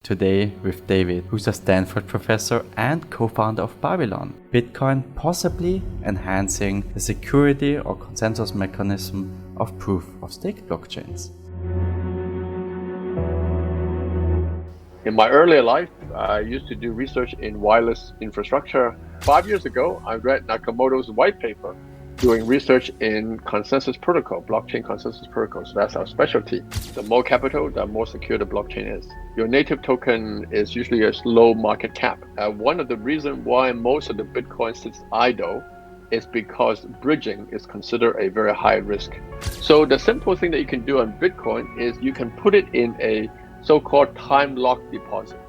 Today with David, who's a Stanford professor and co-founder of Babylon. Bitcoin possibly enhancing the security or consensus mechanism of proof-of-stake blockchains. In my earlier life, I used to do research in wireless infrastructure. 5 years ago, I read Nakamoto's white paper doing research in consensus protocol, blockchain consensus protocol. So that's our specialty. The more capital, the more secure the blockchain is. Your native token is usually a low market cap. One of the reasons why most of the Bitcoin sits idle is because bridging is considered a very high risk. So the simple thing that you can do on Bitcoin is you can put it in a so-called time-locked deposit.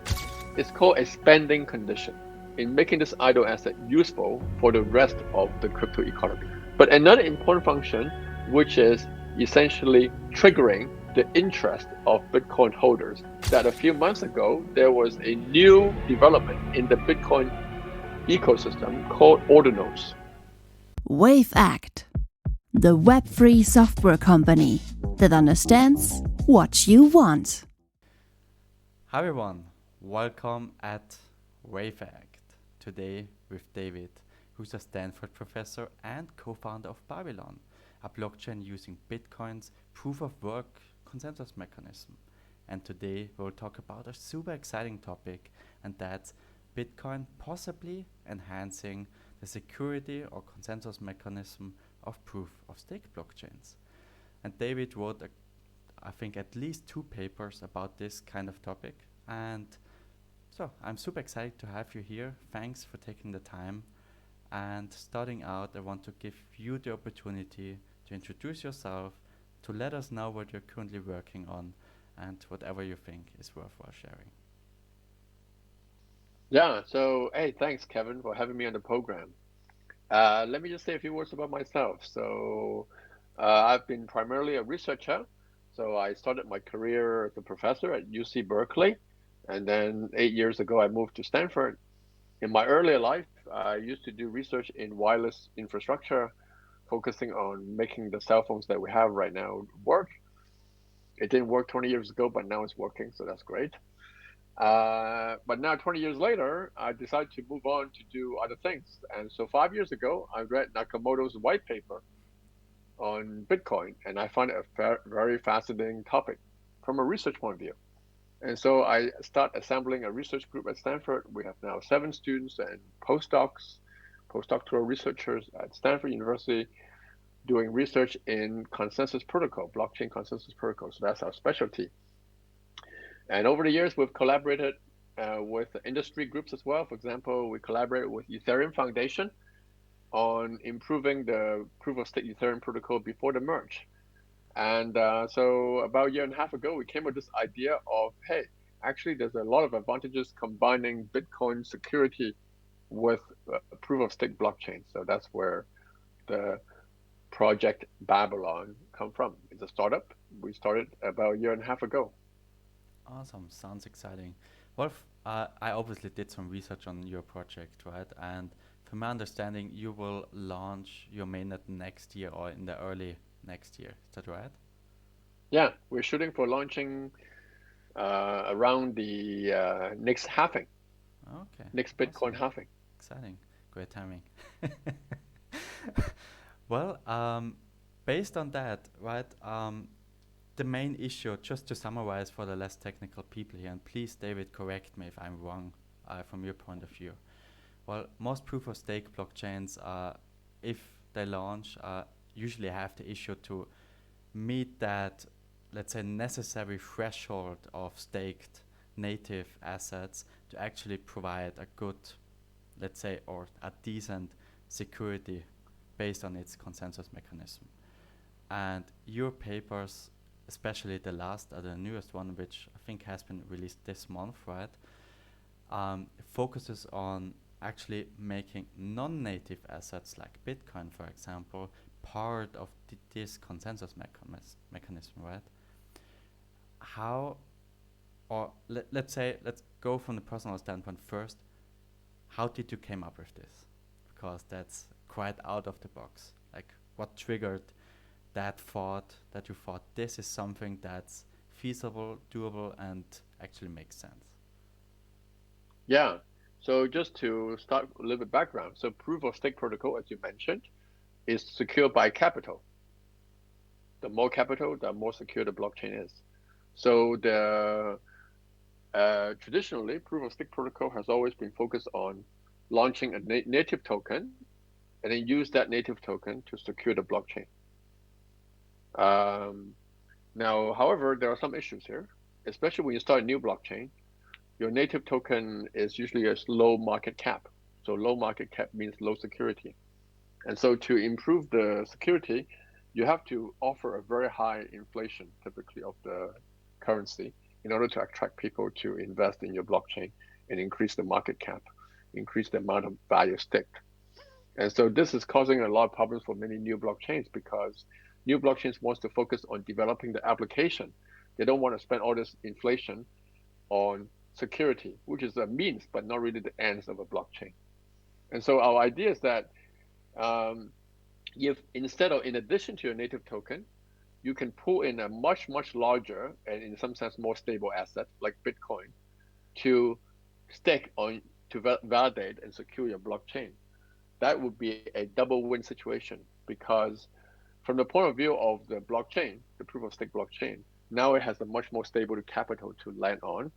It's called a spending condition in making this idle asset useful for the rest of the crypto economy. But another important function, which is essentially triggering the interest of Bitcoin holders, that a few months ago, there was a new development in the Bitcoin ecosystem called ordinals. WaveAct, the web-free software company that understands what you want. Hi everyone, welcome at WaveAct. Today with David, who's a Stanford professor and co-founder of Babylon, a blockchain using Bitcoin's proof-of-work consensus mechanism. And today we'll talk about a super exciting topic, and that's Bitcoin possibly enhancing the security or consensus mechanism of proof-of-stake blockchains. And David wrote I think at least 2 papers about this kind of topic, and so I'm super excited to have you here. Thanks for taking the time. And starting out, I want to give you the opportunity to introduce yourself, to let us know what you're currently working on, and whatever you think is worthwhile sharing. Yeah, so hey, thanks, Kevin, for having me on the program. Let me just say a few words about myself. So I've been primarily a researcher. So I started my career as a professor at UC Berkeley, and then 8 years ago, I moved to Stanford. In my earlier life, I used to do research in wireless infrastructure, focusing on making the cell phones that we have right now work. It didn't work 20 years ago, but now it's working, so that's great. But now, 20 years later, I decided to move on to do other things. And so 5 years ago, I read Nakamoto's white paper on Bitcoin, and I found it a very fascinating topic from a research point of view. And so I start assembling a research group at Stanford. We have now 7 students and postdoctoral researchers at Stanford University doing research in consensus protocol, blockchain consensus protocol. So that's our specialty. And over the years, we've collaborated with industry groups as well. For example, we collaborated with Ethereum Foundation on improving the proof-of-stake Ethereum protocol before the merge. And so about a year and a half ago, we came with this idea of, hey, actually, there's a lot of advantages combining Bitcoin security with proof-of-stake blockchain. So that's where the project Babylon come from. It's a startup. We started about a year and a half ago. Awesome, sounds exciting. Well, I obviously did some research on your project, right? And from my understanding, you will launch your mainnet next year or in the early next year. Is that right? Yeah, we're shooting for launching around the next halving, Okay, next Bitcoin awesome, halving. exciting, great timing. Well, based on that, right, the main issue, just to summarize for the less technical people here, and please, David, correct me if I'm wrong from your point of view. Well, most proof-of-stake blockchains, if they launch, usually have the issue to meet that, let's say, necessary threshold of staked native assets to actually provide a good, let's say, or a decent security based on its consensus mechanism. And your papers, especially the newest one, which I think has been released this month, right, focuses on actually making non-native assets like Bitcoin, for example, part of this consensus mechanism, right? How, or let's go from the personal standpoint first. How did you came up with this? Because that's quite out of the box. Like, what triggered that thought that you thought this is something that's feasible, doable, and actually makes sense? Yeah. So just to start a little bit background, so proof of stake protocol, as you mentioned, is secured by capital. The more capital, the more secure the blockchain is. So the traditionally, proof of stake protocol has always been focused on launching a native token and then use that native token to secure the blockchain. Um, Now, however, there are some issues here, especially when you start a new blockchain. Your native token is usually a low market cap. So low market cap means low security. And so to improve the security, you have to offer a very high inflation, typically, of the currency in order to attract people to invest in your blockchain and increase the market cap, increase the amount of value staked. And so this is causing a lot of problems for many new blockchains because new blockchains wants to focus on developing the application. They don't want to spend all this inflation on security, which is a means, but not really the ends of a blockchain. And so our idea is that um, if instead of in addition to your native token, you can pull in a much larger and in some sense more stable asset like Bitcoin to stake on to validate and secure your blockchain. That would be a double win situation because from the point of view of the blockchain, the proof of stake blockchain, now it has a much more stable capital to land on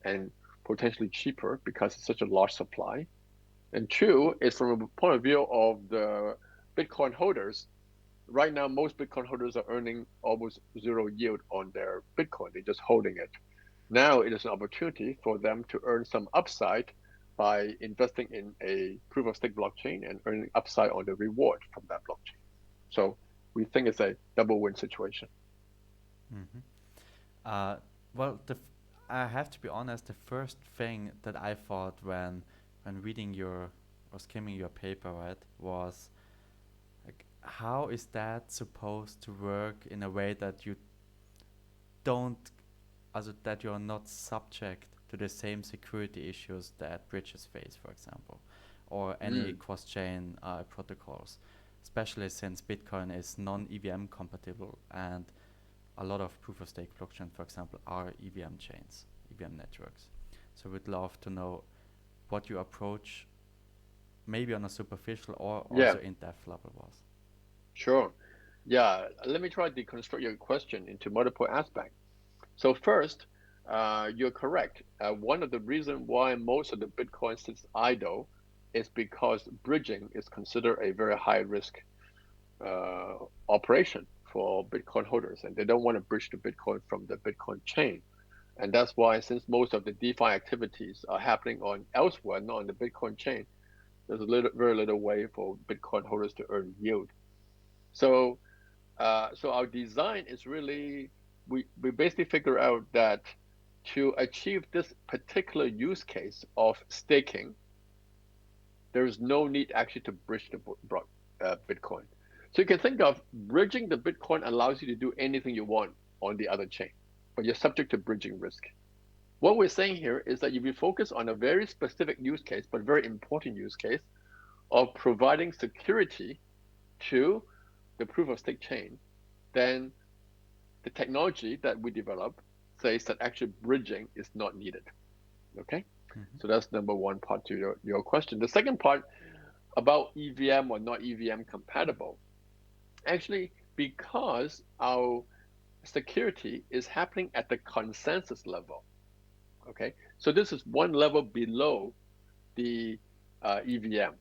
and potentially cheaper because it's such a large supply. And two is from a point of view of the Bitcoin holders. Right now, most Bitcoin holders are earning almost zero yield on their Bitcoin. They're just holding it. Now it is an opportunity for them to earn some upside by investing in a proof of stake blockchain and earning upside on the reward from that blockchain. So we think it's a double win situation. Mm-hmm. Uh, well, I have to be honest. The first thing that I thought when reading your or skimming your paper, right, was like, how is that supposed to work in a way that you don't, also that you're not subject to the same security issues that bridges face, for example, or any Mm. cross-chain protocols, especially since Bitcoin is non-EVM compatible and a lot of proof of stake blockchain, for example, are EVM chains, EVM networks. So we'd love to know what your approach, maybe on a superficial or Yeah, also in-depth level, was. sure. Yeah, let me try to deconstruct your question into multiple aspects. So first, you're correct. One of the reasons why most of the Bitcoin sits idle is because bridging is considered a very high risk uh, operation for Bitcoin holders, and they don't want to bridge the Bitcoin from the Bitcoin chain. And that's why, since most of the DeFi activities are happening on elsewhere, not on the Bitcoin chain, there's very little way for Bitcoin holders to earn yield. So, so our design is really we basically figure out that to achieve this particular use case of staking, there is no need actually to bridge the Bitcoin. So you can think of bridging the Bitcoin allows you to do anything you want on the other chain, but you're subject to bridging risk. What we're saying here is that if you focus on a very specific use case, but very important use case of providing security to the proof of stake chain, then the technology that we develop says that actually bridging is not needed. Okay? Mm-hmm. So that's number one part to your question. The second part about EVM or not EVM compatible, actually, because our security is happening at the consensus level. Okay? So this is one level below the EVM.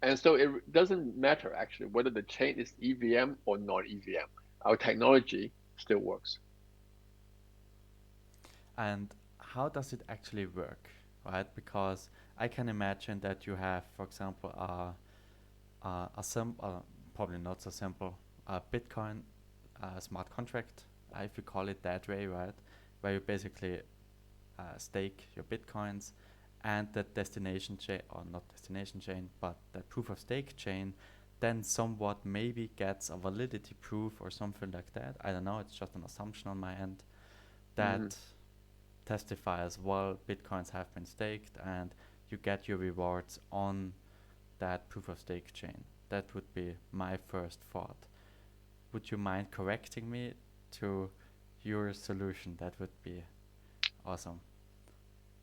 And so it doesn't matter actually whether the chain is EVM or not EVM. Our technology still works. And how does it actually work, right? Because I can imagine that you have, for example, probably not so simple, Bitcoin smart contract, if you call it that way, right? Where you basically stake your Bitcoins and the destination chain, or not destination chain, but the proof of stake chain, then somewhat maybe gets a validity proof or something like that. I don't know, it's just an assumption on my end Mm-hmm. that testifies, well, Bitcoins have been staked and you get your rewards on that proof of stake chain. That would be my first thought. Would you mind correcting me to your solution? That would be awesome.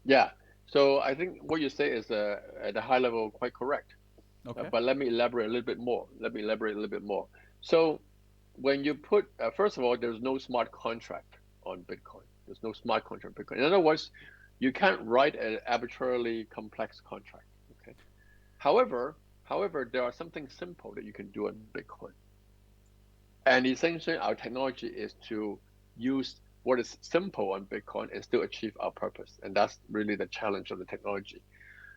Yeah. So I think what you say is at a high level quite correct. Okay. But let me elaborate a little bit more. So when you put, first of all, there's no smart contract on Bitcoin. There's no smart contract on Bitcoin. In other words, you can't write an arbitrarily complex contract. Okay. However, there are something simple that you can do on Bitcoin. And essentially, our technology is to use what is simple on Bitcoin and still achieve our purpose. And that's really the challenge of the technology.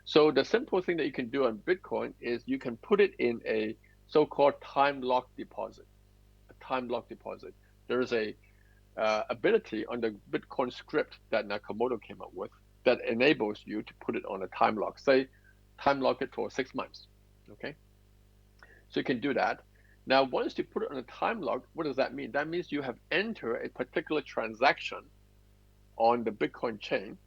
So the simple thing that you can do on Bitcoin is you can put it in a so-called time lock deposit. A time lock deposit. There is a ability on the Bitcoin script that Nakamoto came up with that enables you to put it on a time lock. Say, time lock it for 6 months. Okay, so you can do that. Now, once you put it on a time lock, what does that mean? That means you have entered a particular transaction on the Bitcoin chain.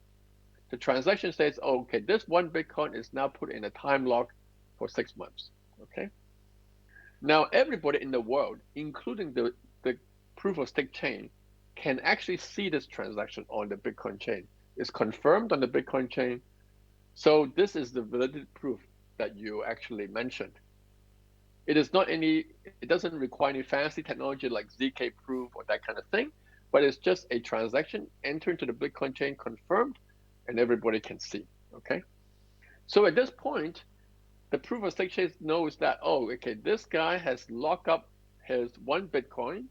The transaction says, oh, okay, this one Bitcoin is now put in a time lock for 6 months. Okay. Now, everybody in the world, including the proof of stake chain, can actually see this transaction on the Bitcoin chain. It's confirmed on the Bitcoin chain. So this is the validity proof that you actually mentioned. It doesn't require any fancy technology like ZK proof or that kind of thing, but it's just a transaction entered into the Bitcoin chain, confirmed, and everybody can see. Okay. So at this point, the proof of stake chain knows that, oh, okay, this guy has locked up his one Bitcoin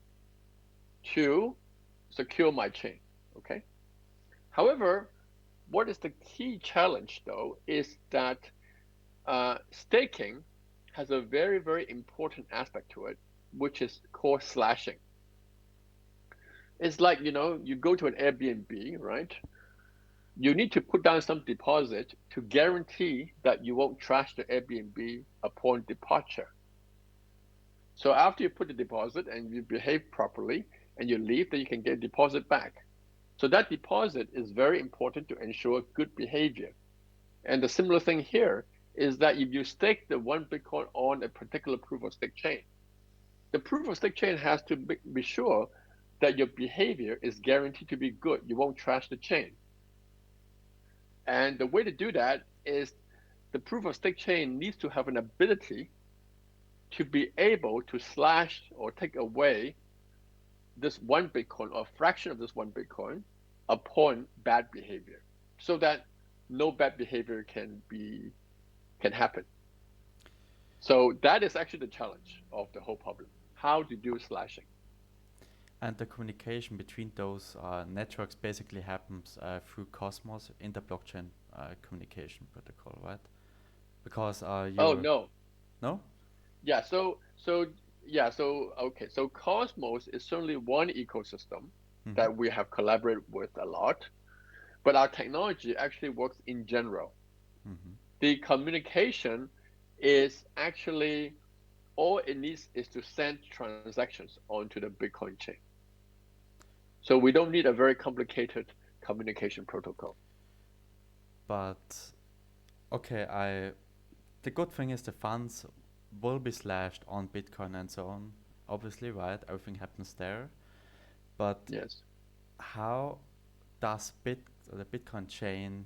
to secure my chain. Okay. However, what is the key challenge though is that staking has a very, very important aspect to it, which is called slashing. It's like, you go to an Airbnb, right? You need to put down some deposit to guarantee that you won't trash the Airbnb upon departure. So after you put the deposit and you behave properly and you leave, then you can get a deposit back. So that deposit is very important to ensure good behavior. And the similar thing here is that if you stake the one Bitcoin on a particular proof of stake chain, the proof of stake chain has to be sure that your behavior is guaranteed to be good. You won't trash the chain. And the way to do that is the proof of stake chain needs to have an ability to be able to slash or take away this one Bitcoin or a fraction of this one Bitcoin upon bad behavior, so that no bad behavior can happen. So that is actually the challenge of the whole problem: how to do slashing. And the communication between those networks basically happens through Cosmos inter-blockchain communication protocol, right? Because Oh you no, no? yeah. So okay. So Cosmos is certainly one ecosystem Mm-hmm. that we have collaborated with a lot, but our technology actually works in general. Mm-hmm. The communication is actually all it needs is to send transactions onto the Bitcoin chain. So we don't need a very complicated communication protocol. But okay, the good thing is the funds will be slashed on Bitcoin and so on. Obviously, right? Everything happens there. But Yes. how does the Bitcoin chain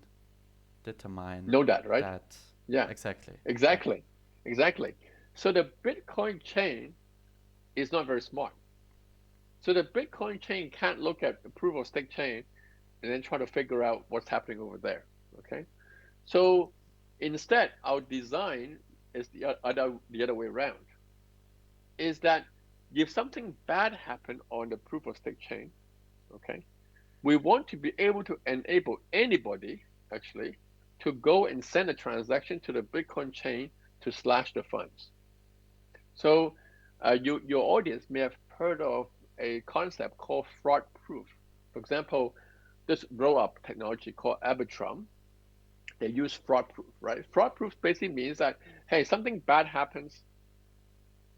determine Know that, right? that Yeah, exactly? Yeah. exactly. Exactly. So the Bitcoin chain is not very smart. So the Bitcoin chain can't look at the proof of stake chain and then try to figure out what's happening over there. Okay. So instead, our design is the other way around. Is that if something bad happened on the proof of stake chain, okay, we want to be able to enable anybody actually to go and send a transaction to the Bitcoin chain to slash the funds. So your audience may have heard of a concept called fraud proof. For example, this roll up technology called Arbitrum, they use fraud proof, right? Fraud proof basically means that, hey, something bad happens,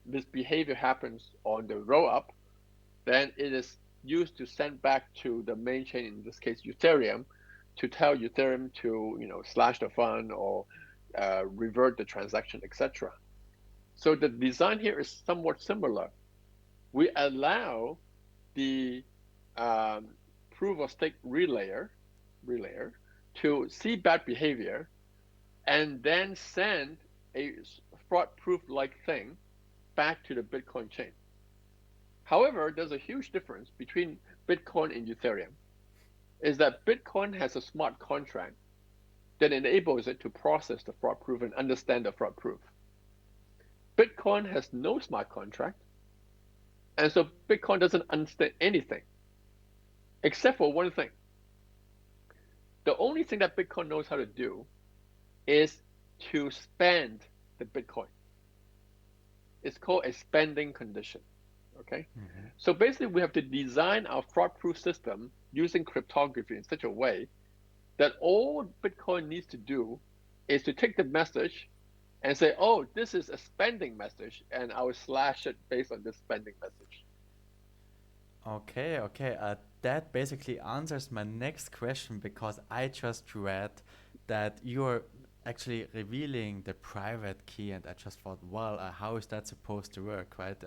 this behavior happens on the roll up, then it is used to send back to the main chain, in this case Ethereum, to tell Ethereum to slash the fund or revert the transaction, etc. So the design here is somewhat similar. We allow the proof of stake relayer to see bad behavior and then send a fraud-proof like thing back to the Bitcoin chain. However, there's a huge difference between Bitcoin and Ethereum, is that Bitcoin has a smart contract that enables it to process the fraud proof and understand the fraud proof. Bitcoin has no smart contract, and so Bitcoin doesn't understand anything, except for one thing. The only thing that Bitcoin knows how to do is to spend the Bitcoin. It's called a spending condition, okay? Mm-hmm. So basically, we have to design our fraud-proof system using cryptography in such a way that all Bitcoin needs to do is to take the message and say, oh, this is a spending message, and I will slash it based on this spending message. Okay. That basically answers my next question, because I just read that you're actually revealing the private key, and I just thought, well, how is that supposed to work, right?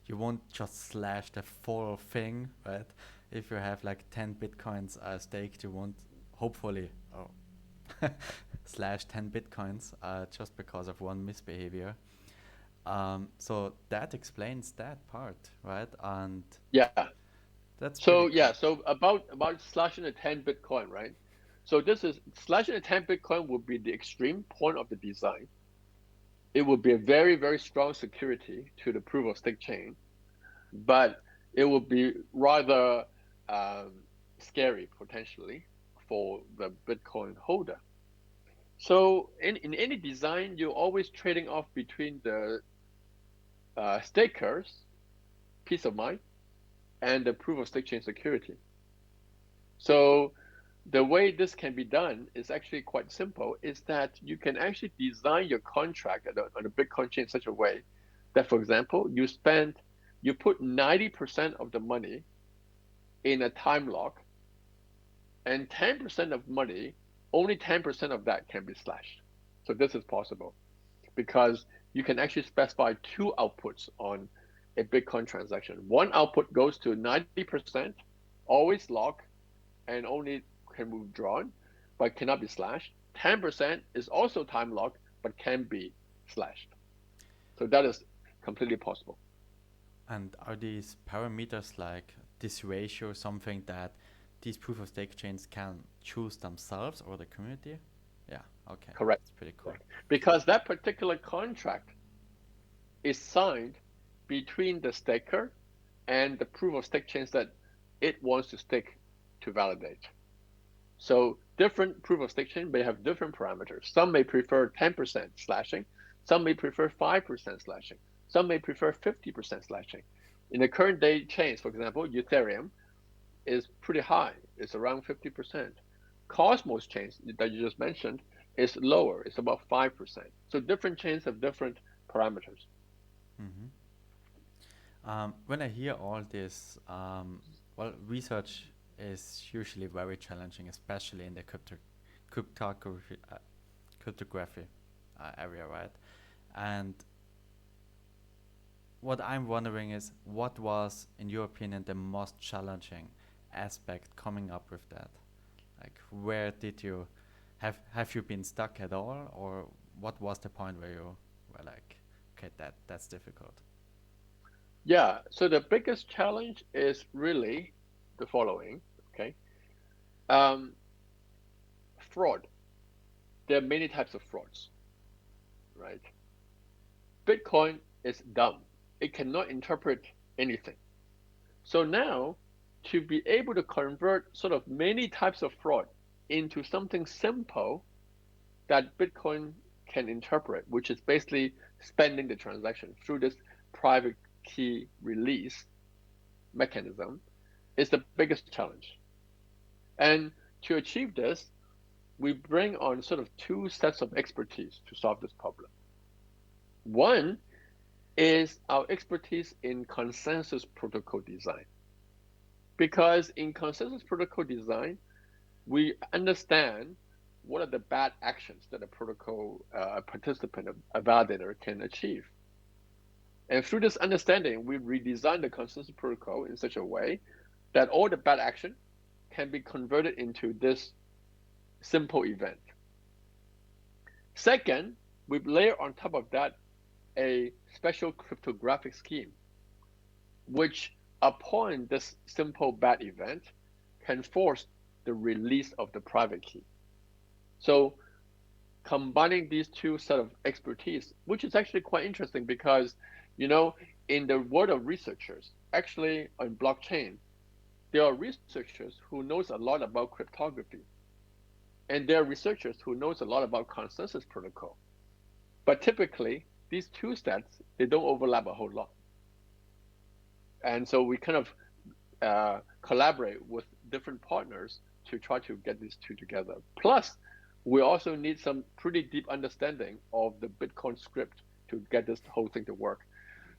You won't just slash the full thing, right? If you have like 10 Bitcoins staked, you won't hopefully slash 10 Bitcoins just because of one misbehavior. So that explains that part, right? And yeah, that's so cool. yeah. So about slashing the 10 Bitcoin, right? So this is slashing the 10 Bitcoin would be the extreme point of the design. It would be a very, very strong security to the proof of stake chain, but it would be rather scary potentially for the Bitcoin holder. So in any design, you're always trading off between the staker's peace of mind and the proof of stake chain security. So the way this can be done is actually quite simple, is that you can actually design your contract on a Bitcoin chain in such a way that, for example, you put 90% of the money in a time lock, and 10% of money, only 10% of that can be slashed. So this is possible because you can actually specify two outputs on a Bitcoin transaction. One output goes to 90%, always locked, and only can be withdrawn, but cannot be slashed. 10% is also time locked, but can be slashed. So that is completely possible. And are these parameters like this ratio something that these proof of stake chains can choose themselves or the community? Yeah, okay. Correct. That's pretty cool. Correct. Because that particular contract is signed between the staker and the proof of stake chains that it wants to stake to validate. So different proof of stake chain may have different parameters. Some may prefer 10% slashing. Some may prefer 5% slashing. Some may prefer 50% slashing. In the current day chains, for example, Ethereum is pretty high. It's around 50%. Cosmos chains that you just mentioned is lower. It's about 5%. So different chains have different parameters. Mm-hmm. When I hear all this, well, research is usually very challenging, especially in the cryptography area, right? And what I'm wondering is, what was, in your opinion, the most challenging aspect coming up with that? Like, where did you have you been stuck at all, or what was the point where you were like, okay, that's difficult? Yeah, so the biggest challenge is really the following, okay? Fraud. There are many types of frauds, right? Bitcoin is dumb. It cannot interpret anything. So now, to be able to convert sort of many types of fraud into something simple that Bitcoin can interpret, which is basically spending the transaction through this private key release mechanism, is the biggest challenge. And to achieve this, we bring on sort of two sets of expertise to solve this problem. One is our expertise in consensus protocol design. Because in consensus protocol design, we understand what are the bad actions that a protocol participant, a validator, can achieve. And through this understanding, we redesign the consensus protocol in such a way that all the bad action can be converted into this simple event. Second, we layer on top of that a special cryptographic scheme, which upon this simple bad event can force the release of the private key. So combining these two set of expertise, which is actually quite interesting because, in the world of researchers, actually on blockchain, there are researchers who knows a lot about cryptography, and there are researchers who knows a lot about consensus protocol. But typically, these two sets, they don't overlap a whole lot. And so we kind of collaborate with different partners to try to get these two together. Plus, we also need some pretty deep understanding of the Bitcoin script to get this whole thing to work.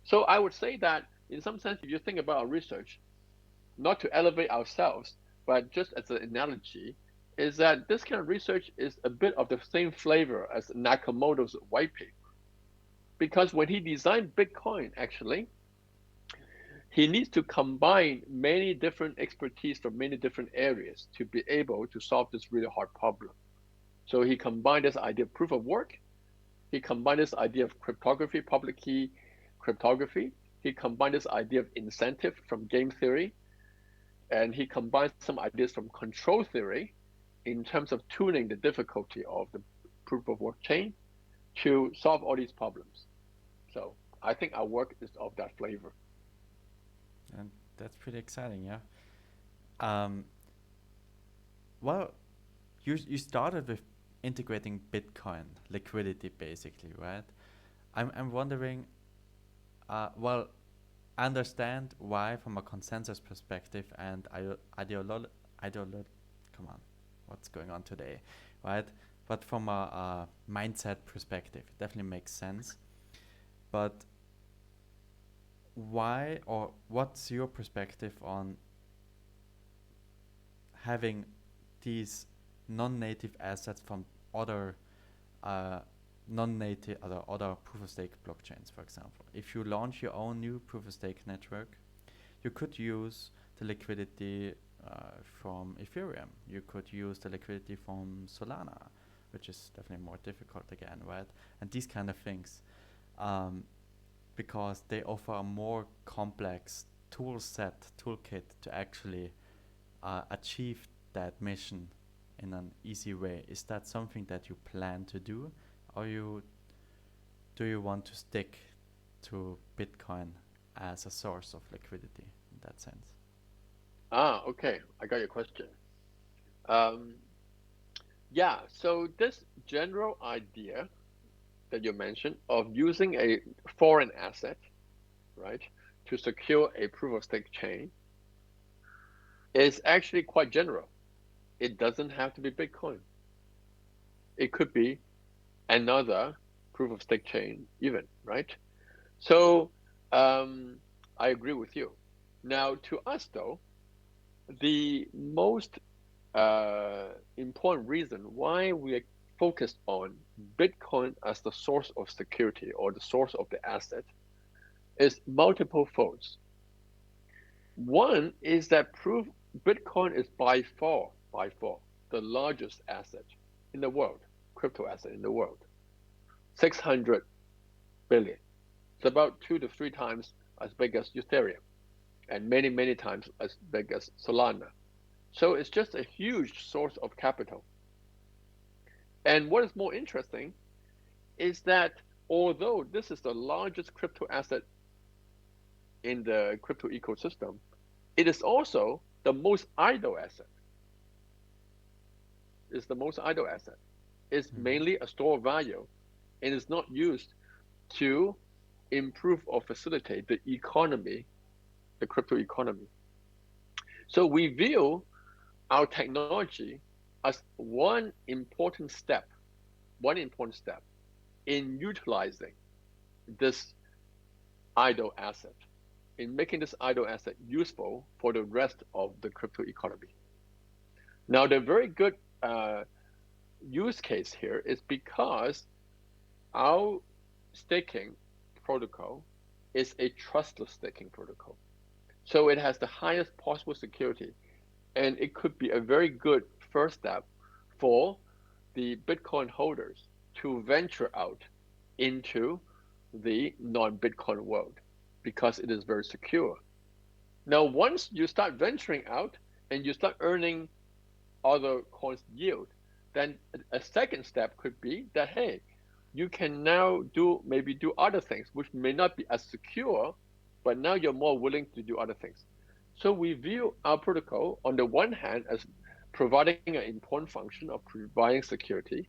So I would say that in some sense, if you think about our research, not to elevate ourselves, but just as an analogy, is that this kind of research is a bit of the same flavor as Nakamoto's white paper. Because when he designed Bitcoin, actually, he needs to combine many different expertise from many different areas to be able to solve this really hard problem. So he combined this idea of proof of work. He combined this idea of cryptography, public key cryptography. He combined this idea of incentive from game theory. And he combined some ideas from control theory in terms of tuning the difficulty of the proof of work chain to solve all these problems. So I think our work is of that flavor. And that's pretty exciting, yeah. Well, you started with integrating Bitcoin liquidity, basically, right? I'm wondering, well, I understand why from a consensus perspective and come on, what's going on today, right? But from a mindset perspective, it definitely makes sense. But why, or what's your perspective on having these non-native assets from other non-native other proof-of-stake blockchains, for example? If you launch your own new proof-of-stake network, you could use the liquidity from Ethereum. You could use the liquidity from Solana, which is definitely more difficult again, right? And these kind of things. Because they offer a more complex toolkit to actually achieve that mission in an easy way. Is that something that you plan to do, or do you want to stick to Bitcoin as a source of liquidity in that sense? Okay, I got your question. Yeah, so this general idea that you mentioned of using a foreign asset, right, to secure a proof of stake chain is actually quite general. It doesn't have to be Bitcoin. It could be another proof of stake chain even, right? So I agree with you. Now, to us though, the most important reason why we are focused on Bitcoin as the source of security or the source of the asset is multiple folds. One is that Bitcoin is by far the largest asset in the world, crypto asset in the world. 600 billion. It's about 2 to 3 times as big as Ethereum and many, many times as big as Solana. So it's just a huge source of capital. And what is more interesting is that although this is the largest crypto asset in the crypto ecosystem, it is also the most idle asset. It's the most idle asset. It's mainly a store of value and is not used to improve or facilitate the economy, the crypto economy. So we view our technology as one important step in utilizing this idle asset, in making this idle asset useful for the rest of the crypto economy. Now, the very good use case here is because our staking protocol is a trustless staking protocol. So it has the highest possible security, and it could be a very good first step for the Bitcoin holders to venture out into the non-Bitcoin world because it is very secure. Now, once you start venturing out and you start earning other coins yield, then a second step could be that, hey, you can now maybe do other things which may not be as secure, but now you're more willing to do other things. So we view our protocol on the one hand as providing an important function of providing security,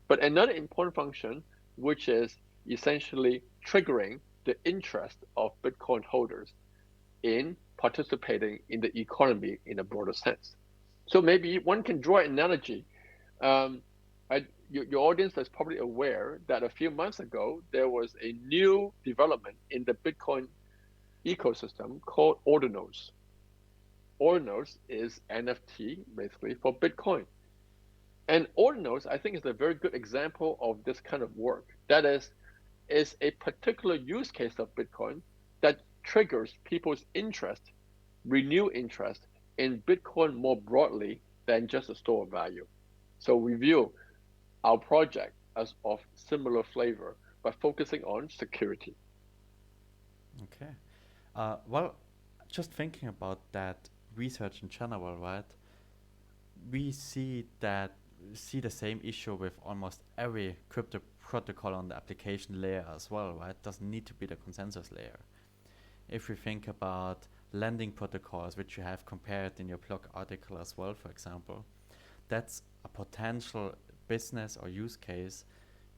but another important function which is essentially triggering the interest of Bitcoin holders in participating in the economy in a broader sense. So maybe one can draw an analogy. Your audience is probably aware that a few months ago, there was a new development in the Bitcoin ecosystem called ordinals. Ordinals is NFT basically for Bitcoin. And ordinals, I think, is a very good example of this kind of work. That is a particular use case of Bitcoin that triggers people's interest, renewed interest in Bitcoin more broadly than just a store of value. So we view our project as of similar flavor, but focusing on security. Okay. Well, just thinking about that research in general, right? We see the same issue with almost every crypto protocol on the application layer as well, right? Doesn't need to be the consensus layer. If we think about lending protocols, which you have compared in your blog article as well, for example, that's a potential business or use case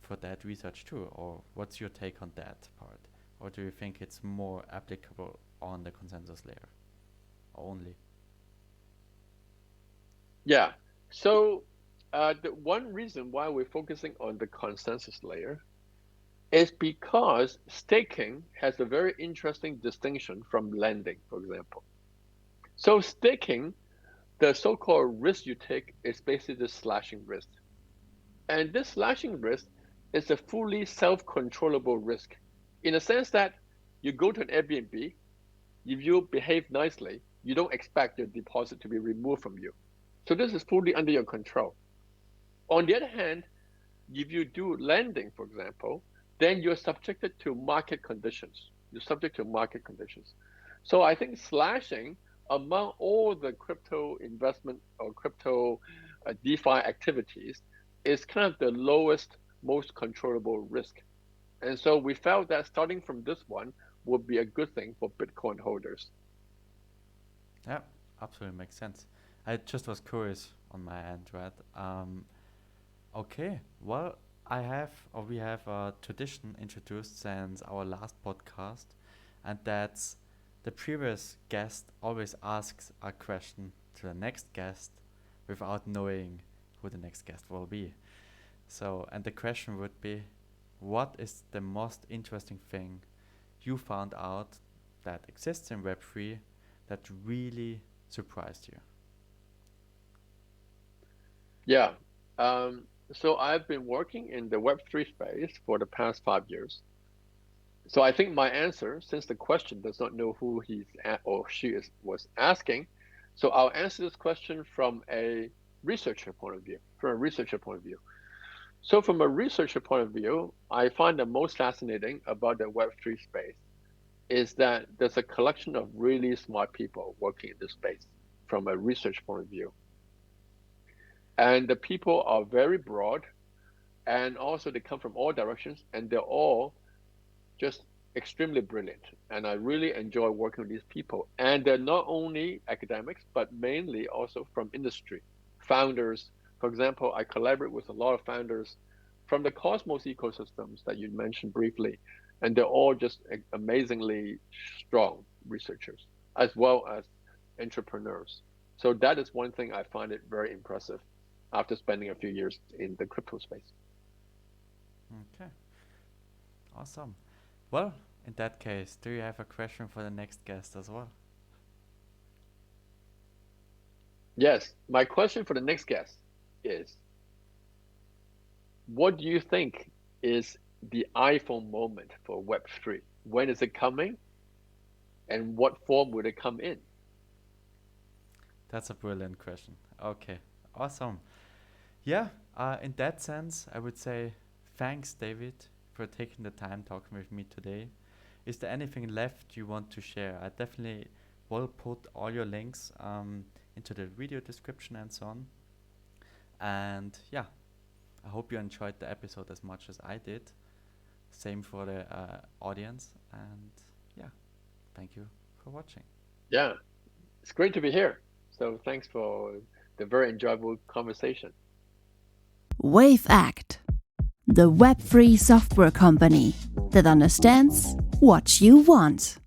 for that research too. Or what's your take on that part? Or do you think it's more applicable on the consensus layer only? Yeah. So the one reason why we're focusing on the consensus layer is because staking has a very interesting distinction from lending, for example. So staking, the so-called risk you take is basically the slashing risk. And this slashing risk is a fully self-controllable risk in a sense that you go to an Airbnb, if you behave nicely, you don't expect your deposit to be removed from you. So this is fully under your control. On the other hand, if you do lending, for example, then you're subjected to market conditions. You're subject to market conditions. So I think slashing among all the crypto investment or crypto DeFi activities is kind of the lowest, most controllable risk. And so we felt that starting from this one would be a good thing for Bitcoin holders. Yeah, absolutely makes sense. I just was curious on my end, right? Okay, well, we have a tradition introduced since our last podcast, and that's the previous guest always asks a question to the next guest without knowing who the next guest will be. So, and the question would be, what is the most interesting thing you found out that exists in Web3 that really surprised you? Yeah. So I've been working in the Web3 space for the past 5 years. So I think my answer, since the question does not know who was asking, so I'll answer this question from a researcher point of view. So from a researcher point of view, I find the most fascinating about the Web3 space is that there's a collection of really smart people working in this space from a research point of view. And the people are very broad, and also they come from all directions, and they're all just extremely brilliant. And I really enjoy working with these people. And they're not only academics, but mainly also from industry, founders. For example, I collaborate with a lot of founders from the Cosmos ecosystems that you mentioned briefly, and they're all just amazingly strong researchers, as well as entrepreneurs. So that is one thing I find it very impressive after spending a few years in the crypto space. Okay, awesome. Well, in that case, do you have a question for the next guest as well? Yes, my question for the next guest is, what do you think is the iPhone moment for Web3? When is it coming? And what form would it come in? That's a brilliant question. Okay, awesome. Yeah, in that sense, I would say thanks, David, for taking the time talking with me today. Is there anything left you want to share? I definitely will put all your links into the video description and so on. And yeah, I hope you enjoyed the episode as much as I did. Same for the audience. And yeah, thank you for watching. Yeah, it's great to be here. So thanks for the very enjoyable conversation. 𝐿, the web-free software company that understands what you want.